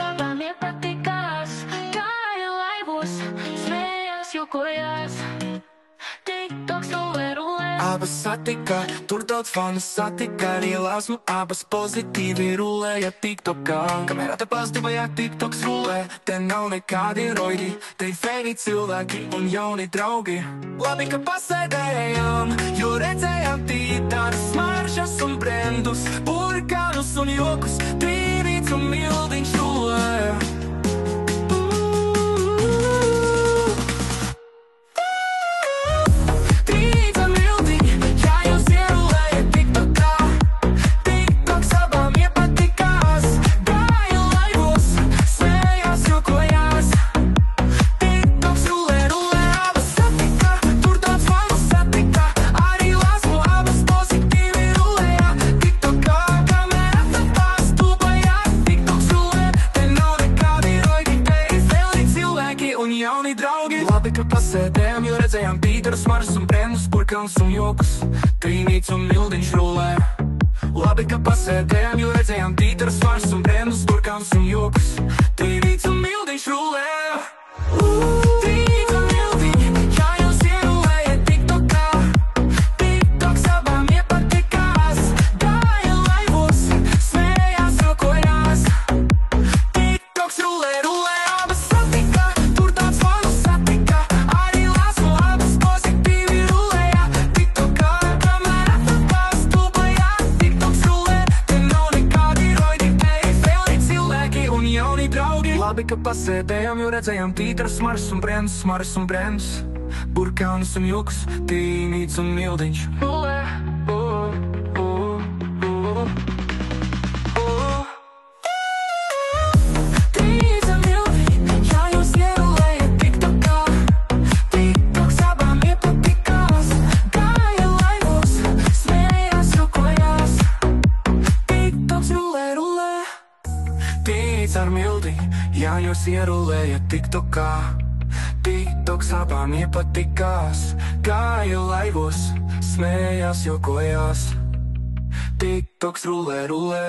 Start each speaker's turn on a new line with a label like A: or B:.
A: abām iepatikās, gāja laivos, smējās, jokojās. TikToks rulē.
B: Abas satika, tur daudz fanu satika, ielās abas pozitīvi rulēja TikTokā. Kamēr te pozitīvajā TikToks rulē, te nav nekādi roidi, te feini cilvēki un jauni draugi. Labi, ka pasēdējām, jo redzējām tītāras smaržas un brendus, burkānus un jokus, Trīnīts un Mildiņš rulē. Jauni draugi. Labi, ka pasēdējām, jo redzējām tītarus, smaržas un brendus, burkānus un jokus, Trīnīts un Mildiņš rulē. Labi, ka pasēdējām, jo redzējām tītarus, smaržas un brendus, burkānus un jokus, Trīnīts un Mildiņš rulē. Trīnīts un Mildiņš, kā jūs ierulējat TikTokā, TikToks abām iepatikās, gāja laivos, smējās, jokojās, TikToks rulē, rulē. Labi, ka pasēdējām, jo redzējām tītarus, smaržas un brendus, burkānus un jokus, Trīnīts un Mildiņš rulē. Trīnīts un Mildiņš, kā jūs ierulējat TikTokā, TikToks abām iepatikās, gāja laivos, smējās, jokojās, TikToks rulē, rulē. Trīnīts ar Mildiņu, jā, jūs ierulējat TikTokā, TikToks abām iepatikās, gāja laivos, smējās, jokojās, TikToks rulē, rulē.